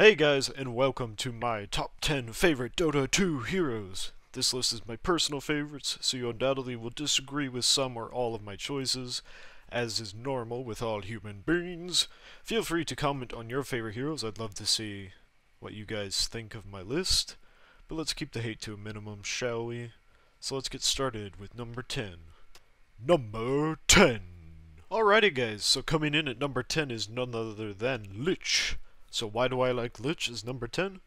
Hey guys, and welcome to my top 10 favorite Dota 2 heroes. This list is my personal favorites, so you undoubtedly will disagree with some or all of my choices, as is normal with all human beings. Feel free to comment on your favorite heroes. I'd love to see what you guys think of my list. But let's keep the hate to a minimum, shall we? So let's get started with number 10. Number 10! Alrighty guys, so coming in at number 10 is none other than Lich. So why do I like Lich as number 10?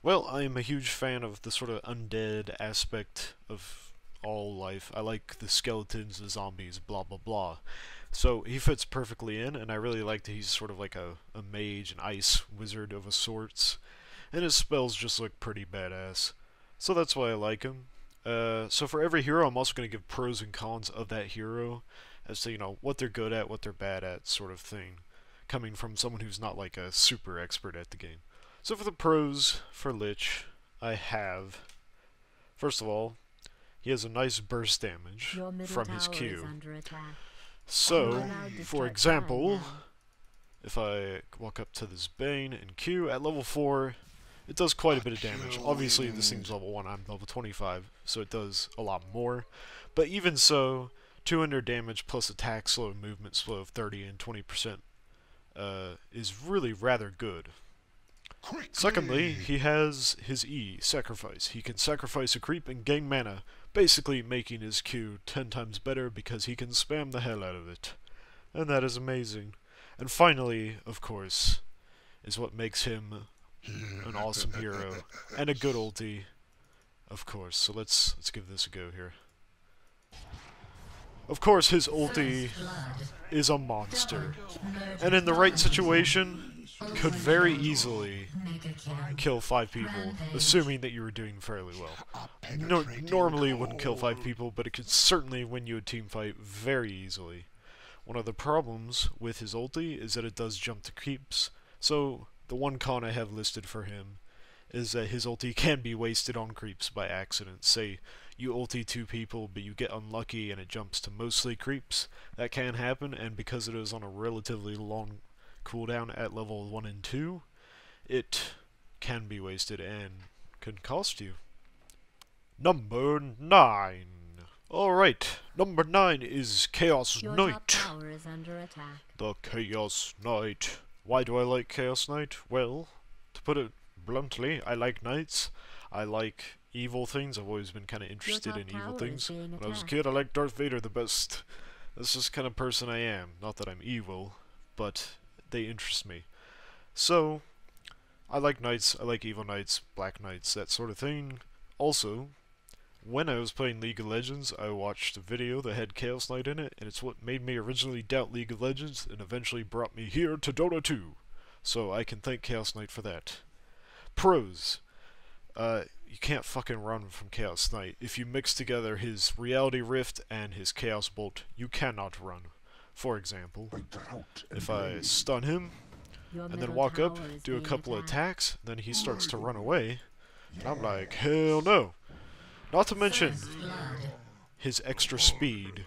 Well, I am a huge fan of the sort of undead aspect of all life. I like the skeletons, the zombies, blah blah blah. So he fits perfectly in, and I really like that he's sort of like a mage, an ice wizard of a sorts. And his spells just look pretty badass. So that's why I like him. So for every hero, I'm also going to give pros and cons of that hero, as to, what they're good at, what they're bad at, sort of thing, coming from someone who's not like a super expert at the game. So for the pros for Lich, I have, first of all, he has a nice burst damage from his Q. So, for example, if I walk up to this Bane and Q at level 4, it does quite a bit of damage. Obviously this thing's level 1, I'm level 25, so it does a lot more. But even so, 200 damage plus attack slow and movement slow of 30 and 20% is really rather good. Secondly, he has his E, Sacrifice. He can sacrifice a creep and gain mana, basically making his Q 10 times better because he can spam the hell out of it. And that is amazing. And finally, of course, is what makes him an awesome hero and a good ulti, of course. So let's give this a go here. Of course, his ulti is a monster, and in the right situation, could very easily kill 5 people, assuming that you were doing fairly well. Normally it wouldn't kill 5 people, but it could certainly win you a team fight very easily. One of the problems with his ulti is that it does jump to creeps, so the one con I have listed for him is that his ulti can be wasted on creeps by accident. Say you ulti 2 people, but you get unlucky and it jumps to mostly creeps. That can happen, and because it is on a relatively long cooldown at level 1 and 2, it can be wasted and can cost you. Number 9. Alright, number 9 is Chaos Knight. The Chaos Knight. Why do I like Chaos Knight? Well, to put it bluntly, I like knights. I like evil things. I've always been kind of interested in evil things. When I was a kid, I liked Darth Vader the best. That's just the kind of person I am. Not that I'm evil, but they interest me. So, I like knights, I like evil knights, black knights, that sort of thing. Also, when I was playing League of Legends, I watched a video that had Chaos Knight in it, and it's what made me originally doubt League of Legends, and eventually brought me here to Dota 2. So I can thank Chaos Knight for that. Pros. You can't fucking run from Chaos Knight. If you mix together his Reality Rift and his Chaos Bolt, you cannot run. For example, if I stun him, and then walk up, do a couple of attacks, then he starts to run away, and I'm like, hell no! Not to mention his extra speed.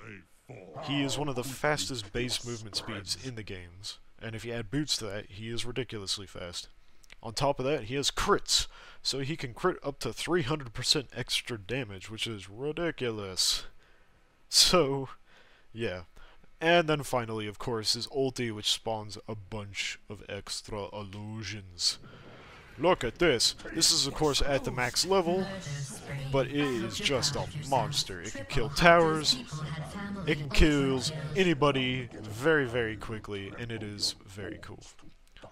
He is one of the fastest base movement speeds in the games, and if you add boots to that, he is ridiculously fast. On top of that, he has crits, so he can crit up to 300% extra damage, which is ridiculous. So, yeah. And then finally, of course, his ulti, which spawns a bunch of extra illusions. Look at this. This is, of course, at the max level, but it is just a monster. It can kill towers, it can kill anybody very, very quickly, and it is very cool.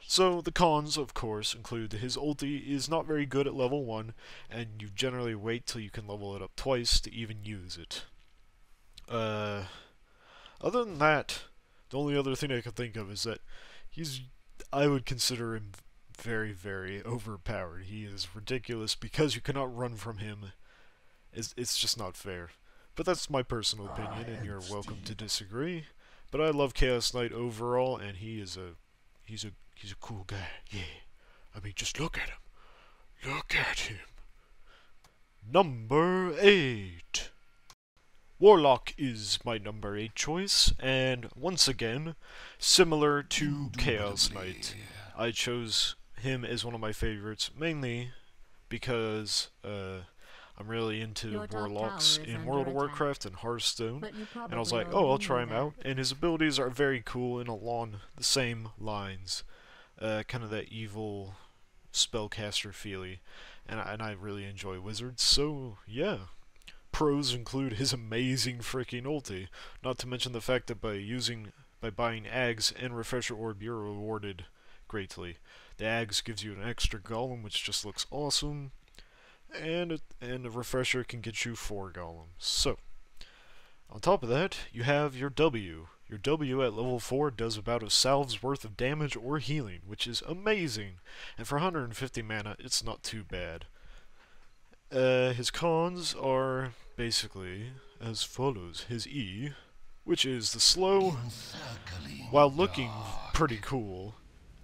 So, the cons, of course, include that his ulti is not very good at level 1, and you generally wait till you can level it up twice to even use it. Other than that, the only other thing I can think of is that I would consider him very, very overpowered. He is ridiculous because you cannot run from him. It's just not fair. But that's my personal opinion, and you're welcome to disagree. But I love Chaos Knight overall, and he's a cool guy. Yeah. I mean, just look at him. Look at him. Number 8. Warlock is my number 8 choice, and once again, similar to Chaos Knight, I chose him is one of my favorites, mainly because I'm really into Warlocks in World of Warcraft and Hearthstone, and I was like, oh, I'll try him out, and his abilities are very cool and along the same lines, kind of that evil spellcaster feely, and I really enjoy wizards, so yeah. Pros include his amazing freaking ulti, not to mention the fact that by buying Ags and Refresher Orb you're rewarded greatly. The Ags gives you an extra golem which just looks awesome, and a Refresher can get you 4 golems. So, on top of that, you have your W. Your W at level 4 does about a salve's worth of damage or healing, which is amazing, and for 150 mana it's not too bad. His cons are basically as follows. His E, which is the slow, while looking pretty cool,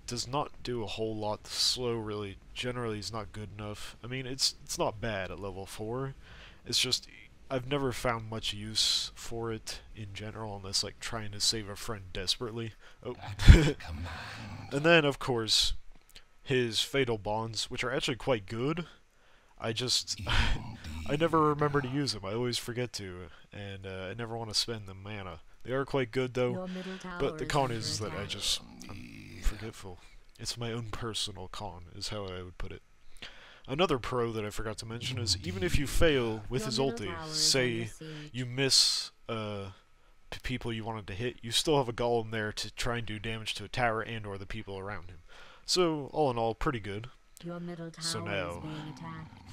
does not do a whole lot. The slow really generally is not good enough. I mean, it's not bad at level 4. It's just I've never found much use for it in general unless like trying to save a friend desperately. Oh. And then of course his fatal bonds, which are actually quite good. I never remember to use them. I always forget to, and I never want to spend the mana. They are quite good though, but the con is that I'm forgetful. It's my own personal con, is how I would put it. Another pro that I forgot to mention is even if you fail with his ulti, say you miss people you wanted to hit, you still have a golem there to try and do damage to a tower and or the people around him. So all in all, pretty good. So now,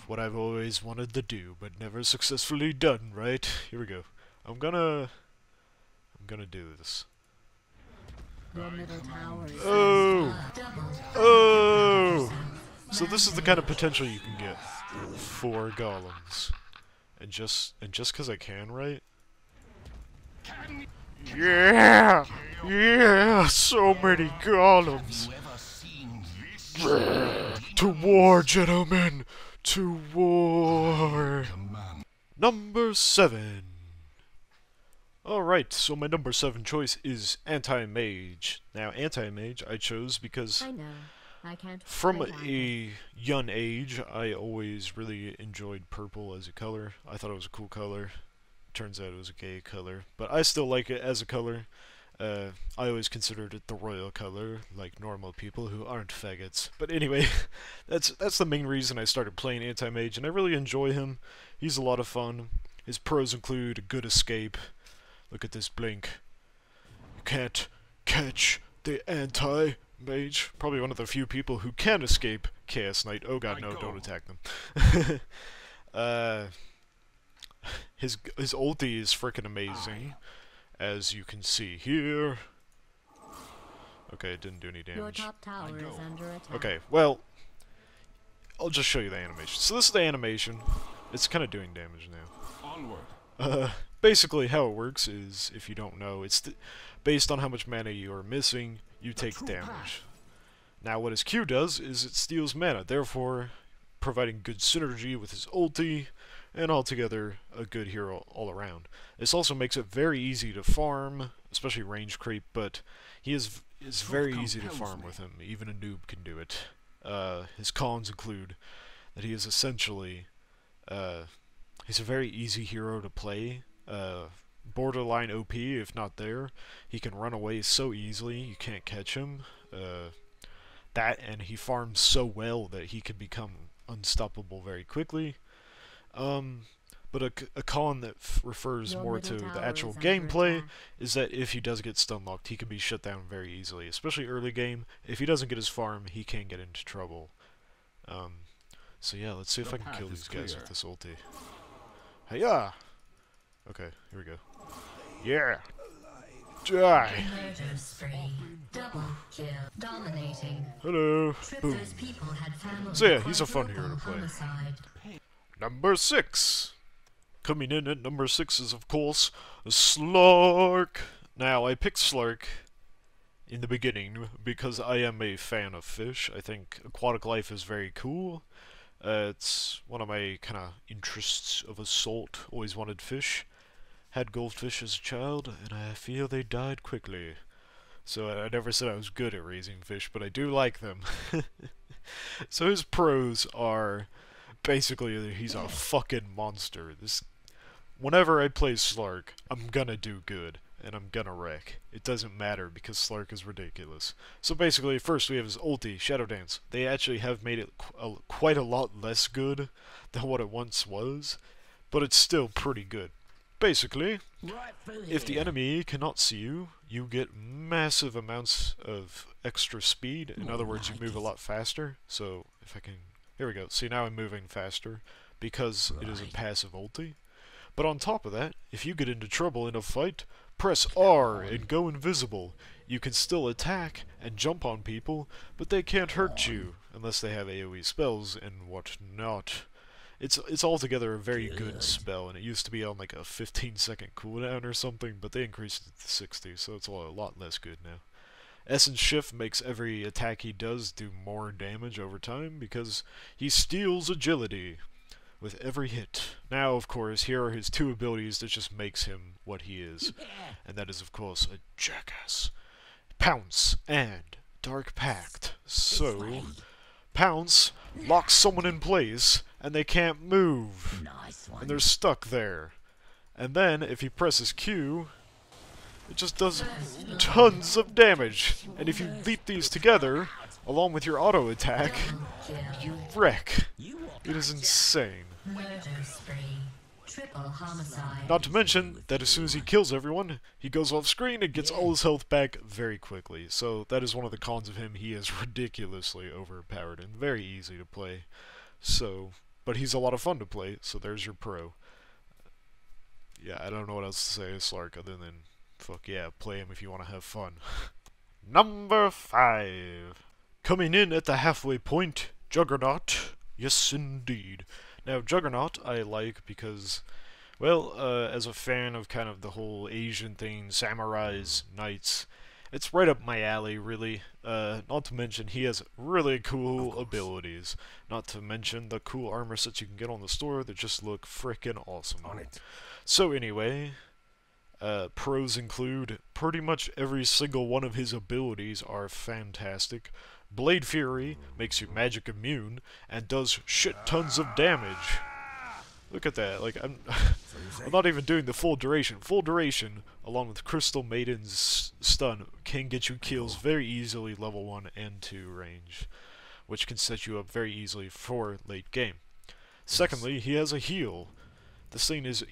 what I've always wanted to do, but never successfully done, right? Here we go. I'm gonna do this. Oh! Oh! So this is the kind of potential you can get. 4 golems. And just cause I can, right? Yeah! Yeah! So many golems! To war, gentlemen! To war! Number 7. Alright, so my number 7 choice is Antimage. Now, Antimage I chose because from a young age, I always really enjoyed purple as a color. I thought it was a cool color. Turns out it was a gay color, but I still like it as a color. I always considered it the royal color, like normal people who aren't faggots. But anyway, that's the main reason I started playing Antimage, and I really enjoy him. He's a lot of fun. His pros include a good escape. Look at this blink. You can't catch the Anti-Mage. Probably one of the few people who can escape Chaos Knight. Oh god, no, don't attack them. His ulti is freaking amazing. As you can see here. Okay, it didn't do any damage. Okay, well, I'll just show you the animation. So this is the animation. It's kind of doing damage now. Onward. Basically how it works is, if you don't know, it's based on how much mana you are missing, you take damage. Now what his Q does is it steals mana, therefore providing good synergy with his ulti, and altogether a good hero all around. This also makes it very easy to farm, especially range creep, but it's very easy to farm with him. Even a noob can do it. His cons include that he is essentially he's a very easy hero to play. Borderline OP if not there. He can run away so easily you can't catch him. That and he farms so well that he can become unstoppable very quickly. But a con that refers more to the actual gameplay is that if he does get stun locked, he can be shut down very easily, especially early game. If he doesn't get his farm, he can get into trouble. So yeah, let's see if I can kill these guys with this ulti. Hiya! Okay, here we go. Yeah! Die! Double kill. Dominating. Hello! Boom. So yeah, he's a fun hero to play. Number 6! Coming in at number 6 is, of course, Slark! Now, I picked Slark in the beginning because I am a fan of fish. I think aquatic life is very cool. It's one of my kind of interests of assault. Always wanted fish. Had goldfish as a child, and I feel they died quickly. So I never said I was good at raising fish, but I do like them. So his pros are basically he's a fucking monster. Whenever I play Slark, I'm gonna do good, and I'm gonna wreck. It doesn't matter, because Slark is ridiculous. So basically, first we have his ulti, Shadow Dance. They actually have made it quite a lot less good than what it once was, but it's still pretty good. Basically, if the enemy cannot see you, you get massive amounts of extra speed. In other words, you move a lot faster. So, if I can... Here we go. See, now I'm moving faster, because it is a passive ulti. But on top of that, if you get into trouble in a fight, press R and go invisible. You can still attack and jump on people, but they can't hurt you, unless they have AoE spells and whatnot. It's altogether a very good spell, and it used to be on like a 15-second cooldown or something, but they increased it to 60, so it's a lot less good now. Essence Shift makes every attack he does do more damage over time, because he steals agility with every hit. Now, of course, here are his two abilities that just makes him what he is. And that is, of course, a jackass. Pounce and Dark Pact. So, Pounce locks someone in place, and they can't move. And they're stuck there. And then, if he presses Q, it just does tons of damage. And if you leap these together, along with your auto attack, you wreck. It is insane. Murder spree. Triple homicide. Not to mention that as soon as he kills everyone, he goes off screen and gets all his health back very quickly. So that is one of the cons of him. He is ridiculously overpowered and very easy to play. So, but he's a lot of fun to play, so there's your pro. Yeah, I don't know what else to say to Slark other than, fuck yeah, play him if you want to have fun. Number 5. Coming in at the halfway point, Juggernaut. Yes, indeed. Now, Juggernaut I like because, well, as a fan of kind of the whole Asian thing, samurais, knights, it's right up my alley, really. Not to mention, he has really cool abilities. Not to mention the cool armor sets you can get on the store that just look frickin' awesome. So anyway, pros include pretty much every single one of his abilities are fantastic. Blade Fury makes you magic immune and does shit tons of damage. Look at that, like, I'm not even doing the full duration. Full duration, along with Crystal Maiden's stun, can get you kills very easily level 1 and 2 range, which can set you up very easily for late game. Secondly, he has a heal. This thing is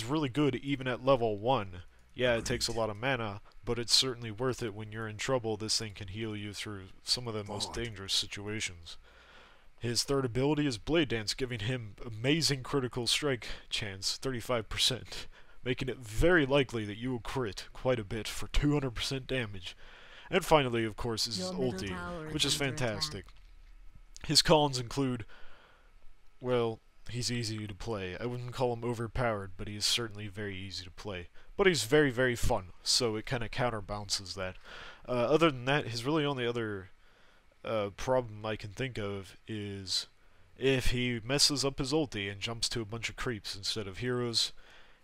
really good even at level 1. Yeah, it takes a lot of mana, but it's certainly worth it when you're in trouble. This thing can heal you through some of the most dangerous situations. His third ability is Blade Dance, giving him amazing critical strike chance, 35%, making it very likely that you will crit quite a bit for 200% damage. And finally, of course, is his ulti, which is fantastic. His cons include, well, he's easy to play. I wouldn't call him overpowered, but he is certainly very easy to play. But he's very, very fun, so it kind of counterbalances that. Other than that, his really only other problem I can think of is if he messes up his ulti and jumps to a bunch of creeps instead of heroes,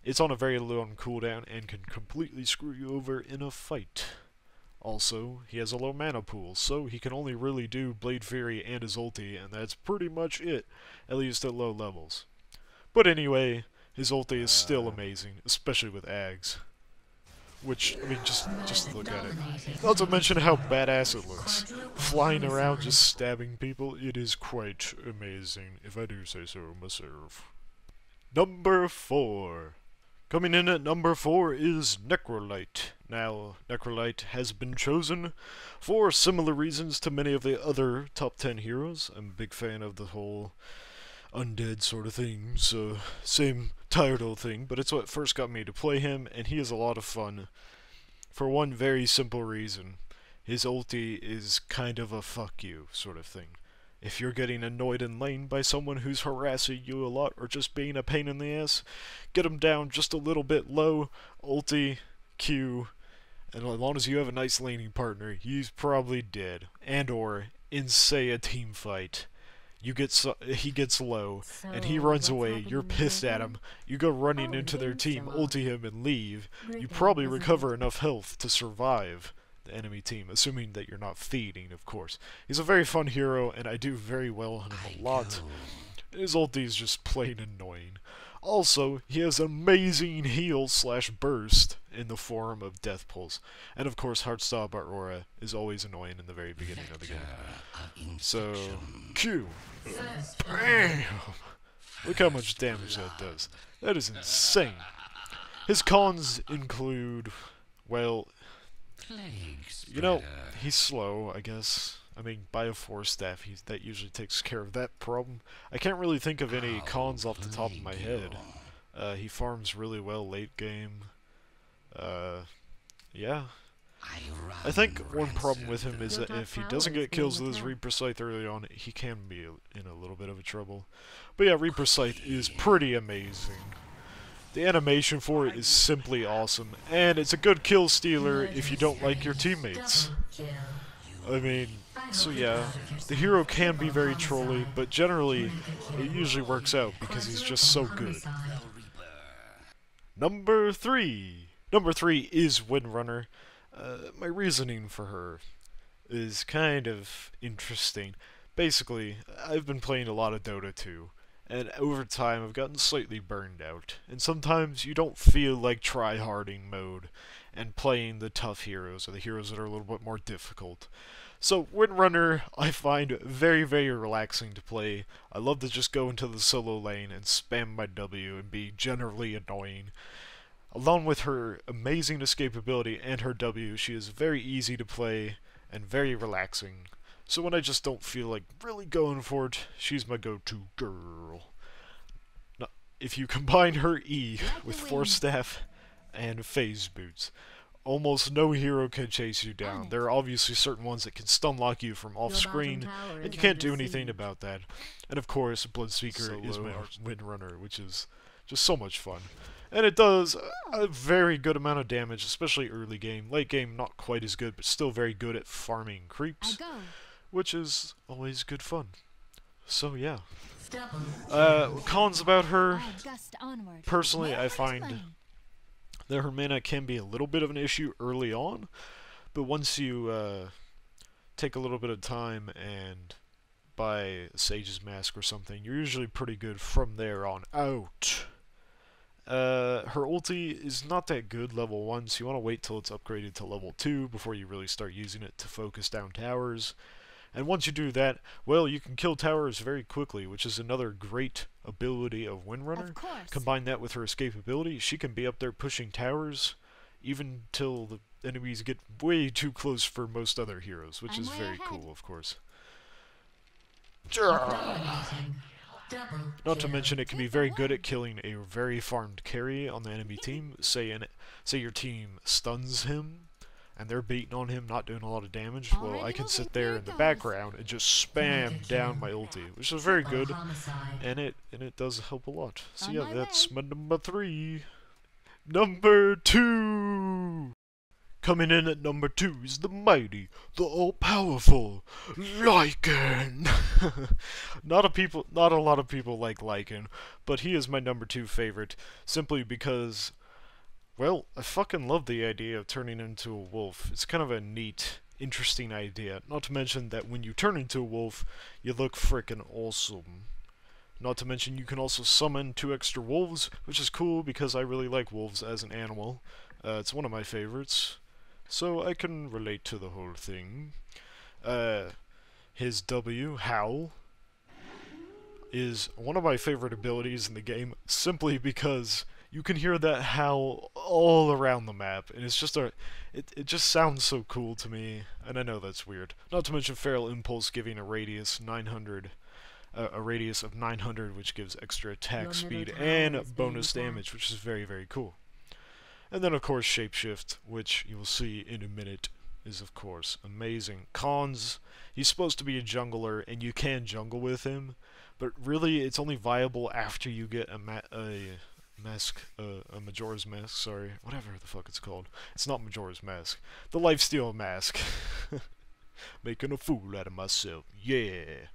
it's on a very long cooldown and can completely screw you over in a fight. Also, he has a low mana pool, so he can only really do Blade Fury and his ulti, and that's pretty much it, at least at low levels. But anyway, his ulti is still amazing, especially with Ags. Which, I mean, just look at it. Not to mention how badass it looks. Flying around just stabbing people, it is quite amazing, if I do say so myself. Number 4. Coming in at number 4 is Necrolyte. Now, Necrolyte has been chosen for similar reasons to many of the other top 10 heroes. I'm a big fan of the whole undead sort of thing, so same title thing, but it's what first got me to play him, and he is a lot of fun for one very simple reason. His ulti is kind of a fuck you sort of thing. If you're getting annoyed in lane by someone who's harassing you a lot or just being a pain in the ass, get him down just a little bit low, ulti, Q, and as long as you have a nice laning partner, he's probably dead. And or, in say a team fight, he gets low, and he runs away, you're pissed at him, you go running into their team, ulti him, and leave. You probably recover enough health to survive. the enemy team, assuming that you're not feeding, of course. He's a very fun hero, and I do very well on him a lot. His ulti is just plain annoying. Also, he has amazing heal/burst in the form of Death Pulse. And of course, Heartstop Aurora is always annoying in the very beginning of the game. So, Q. Bam! Look how much damage that does. That is insane. His cons include, well, you know, he's slow, I guess. I mean, by a Force Staff, that usually takes care of that problem. I can't really think of any cons off the top of my head. He farms really well late game. Yeah. I think one problem with him is that if he doesn't get kills with his Reaper Scythe early on, he can be in a little bit of a trouble. But yeah, Reaper Scythe is pretty amazing. The animation for it is simply awesome, and it's a good kill stealer if you don't like your teammates. I mean, so yeah, the hero can be very trolly, but generally, it usually works out because he's just so good. Number 3! Number 3 is Windrunner. My reasoning for her is kind of interesting. Basically, I've been playing a lot of Dota 2, and over time I've gotten slightly burned out, and sometimes you don't feel like try-harding mode and playing the tough heroes, or the heroes that are a little bit more difficult. So, Windrunner I find very, very relaxing to play. I love to just go into the solo lane and spam my W and be generally annoying. Along with her amazing escapability and her W, she is very easy to play and very relaxing. So when I just don't feel like really going for it, she's my go-to girl. Now, if you combine her E with Force Staff and Phase Boots, almost no hero can chase you down. There are obviously certain ones that can stun lock you from off-screen, and you can't do anything about that. And of course, Bloodspeaker is my Windrunner, which is just so much fun. And it does a very good amount of damage, especially early game. Late game, not quite as good, but still very good at farming creeps, which is always good fun. So yeah. Cons about her, personally, I find that her mana can be a little bit of an issue early on, but once you take a little bit of time and buy a Sage's Mask or something, you're usually pretty good from there on out. Her ulti is not that good level 1, so you want to wait till it's upgraded to level 2 before you really start using it to focus down towers. And once you do that, well, you can kill towers very quickly, which is another great ability of Windrunner. Combine that with her escapability, she can be up there pushing towers, even till the enemies get way too close for most other heroes, which is very cool, of course. Not to mention, it can be very good at killing a very farmed carry on the enemy team. Say your team stuns him, and they're beating on him, not doing a lot of damage. Well, I can sit there in the background and just spam down my ulti, which is very good, and it does help a lot. So yeah, that's my number 3. Number 2! Coming in at number 2 is the mighty, the all-powerful Lycan. Not a lot of people like Lycan, but he is my number 2 favorite, simply because, well, I fucking love the idea of turning into a wolf. It's kind of a neat, interesting idea. Not to mention that when you turn into a wolf, you look frickin' awesome. Not to mention you can also summon 2 extra wolves, which is cool because I really like wolves as an animal. It's one of my favorites. So I can relate to the whole thing. His W, Howl, is one of my favorite abilities in the game, simply because you can hear that howl all around the map, and it's just it just sounds so cool to me, and I know that's weird. Not to mention Feral Impulse giving a radius 900, a radius of 900, which gives extra attack speed and bonus damage, which is very, very cool. And then, of course, Shapeshift, which you will see in a minute, is, of course, amazing. Cons, he's supposed to be a jungler, and you can jungle with him, but really, it's only viable after you get a Majora's Mask, sorry, whatever the fuck it's called. It's not Majora's Mask. The Lifesteal Mask. Making a fool out of myself, yeah.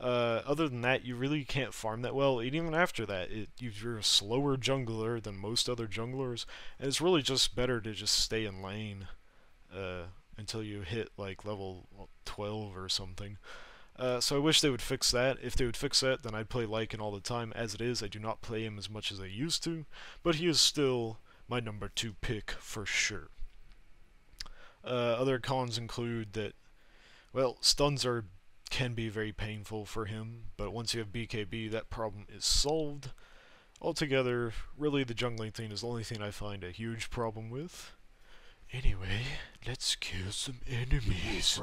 Other than that, you really can't farm that well, and even after that, you're a slower jungler than most other junglers, and it's really just better to just stay in lane. until you hit like level 12 or something. So I wish they would fix that. If they would fix that, then I'd play Lycan all the time. As it is, I do not play him as much as I used to, but he is still my number 2 pick for sure. Other cons include that, well, stuns can be very painful for him, but once you have BKB, that problem is solved. Altogether, really the jungling thing is the only thing I find a huge problem with. Anyway, let's kill some enemies.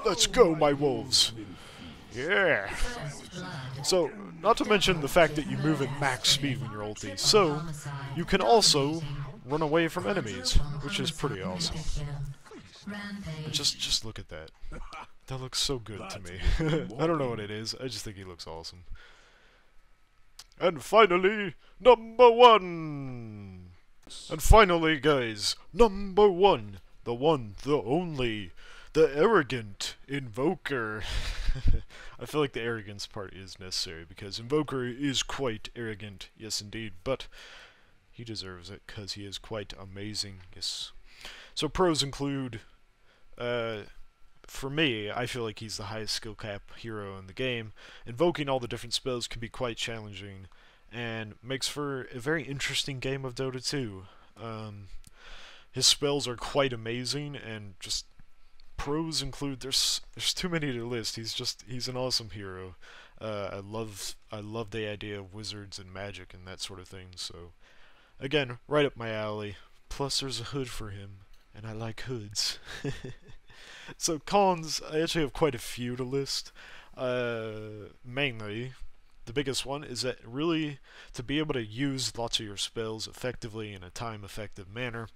Let's go, my wolves! Yeah! So, not to mention the fact that you move at max speed when you're ulti, so you can also run away from enemies, which is pretty awesome. And just look at that. That looks so good to me. I don't know what it is, I just think he looks awesome. And finally, number 1! And finally, guys, number 1! The one, the only, the arrogant Invoker. I feel like the arrogance part is necessary, because Invoker is quite arrogant, yes indeed, but he deserves it, because he is quite amazing, yes. So pros include, for me, I feel like he's the highest skill cap hero in the game. Invoking all the different spells can be quite challenging, and makes for a very interesting game of Dota 2. His spells are quite amazing, and just pros include there's too many to list. He's an awesome hero. I love the idea of wizards and magic and that sort of thing. So again, right up my alley. Plus there's a hood for him, and I like hoods. So cons, I actually have quite a few to list. Mainly, the biggest one is that really, to be able to use lots of your spells effectively in a time-effective manner,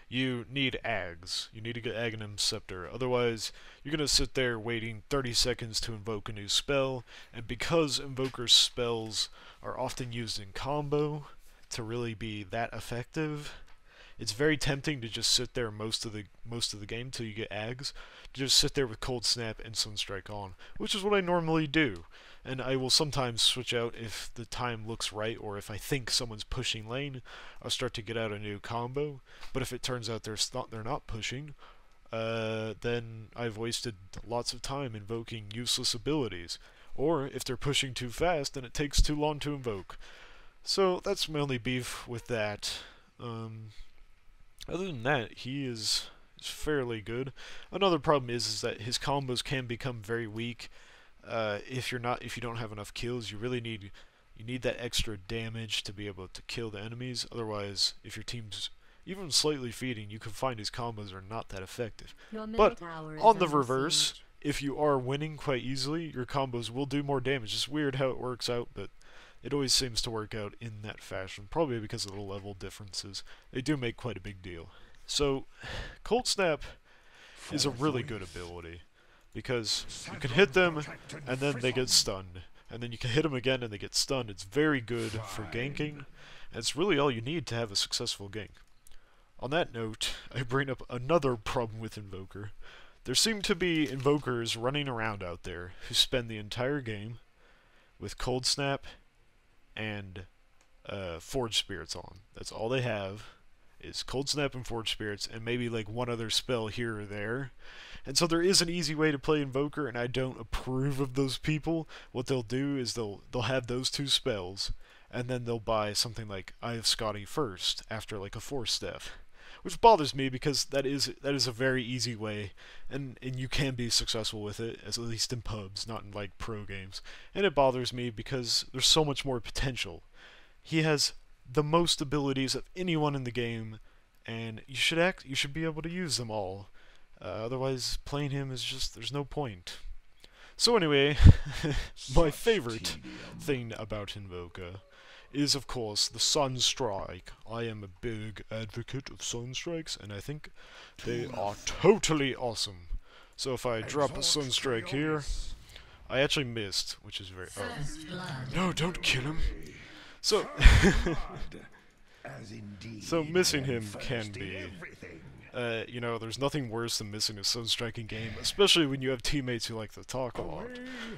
you need Ags. You need to get Aghanim Scepter. Otherwise, you're going to sit there waiting 30 seconds to invoke a new spell, and because Invoker's spells are often used in combo to really be that effective, it's very tempting to just sit there most of the game till you get Ags, to just sit there with Cold Snap and Sunstrike on, which is what I normally do. And I will sometimes switch out if the time looks right, or if I think someone's pushing lane, I'll start to get out a new combo. But if it turns out they're not pushing, then I've wasted lots of time invoking useless abilities. Or if they're pushing too fast, then it takes too long to invoke. So that's my only beef with that. Other than that, he is fairly good. Another problem is that his combos can become very weak. If you don't have enough kills, you really need that extra damage to be able to kill the enemies. Otherwise, if your team's even slightly feeding, you can find his combos are not that effective. But on the reverse, if you are winning quite easily, your combos will do more damage. It's weird how it works out, but it always seems to work out in that fashion. Probably because of the level differences. They do make quite a big deal. So, Cold Snap is a really good ability, because you can hit them, and then they get stunned. And then you can hit them again, and they get stunned. It's very good for ganking, and it's really all you need to have a successful gank. On that note, I bring up another problem with Invoker. There seem to be Invokers running around out there who spend the entire game with Cold Snap and Forge Spirits on. That's all they have, is Cold Snap and Forge Spirits, and maybe like one other spell here or there. And so there is an easy way to play Invoker, and I don't approve of those people. What they'll do is they'll have those two spells, and then they'll buy something like Eye of Scotty first, after like a 4-step. Which bothers me, because that is a very easy way, and you can be successful with it, at least in pubs, not in like pro games. And it bothers me because there's so much more potential. He has the most abilities of anyone in the game, and you should be able to use them all. Otherwise, playing him is just, there's no point. So anyway, my favorite thing about Invoker is, of course, the Sunstrike. I am a big advocate of Sunstrikes, and I think they are totally awesome. So if I drop a Sunstrike here, I actually missed, which is very... Oh. No, don't kill him! So... so missing him can be... you know, there's nothing worse than missing a Sunstrike in game, especially when you have teammates who like to talk a lot.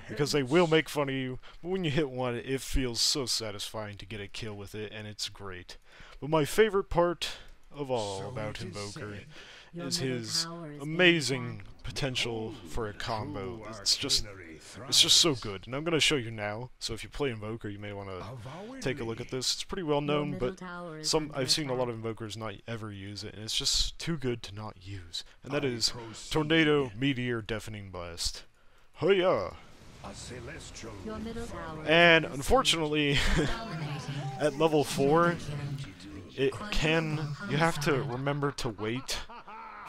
Because they will make fun of you, but when you hit one, it feels so satisfying to get a kill with it, and it's great. But my favorite part of all about Invoker is his amazing potential for a combo. It's just so good, and I'm gonna show you now. So if you play Invoker, you may want to take a look at this. It's pretty well known, but I've seen a lot of Invokers not ever use it, and it's just too good to not use. And that is Tornado, Meteor, Deafening Blast. Hiya! And unfortunately, at level 4, you have to remember to wait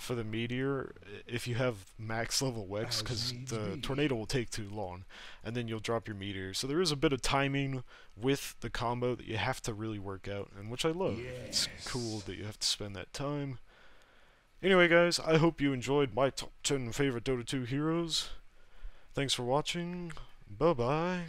for the Meteor if you have max level Wex, because the Tornado will take too long, and then you'll drop your Meteor. So there is a bit of timing with the combo that you have to really work out, and which I love. It's cool that you have to spend that time. Anyway guys, I hope you enjoyed my top 10 favorite Dota 2 heroes. Thanks for watching. Bye-bye.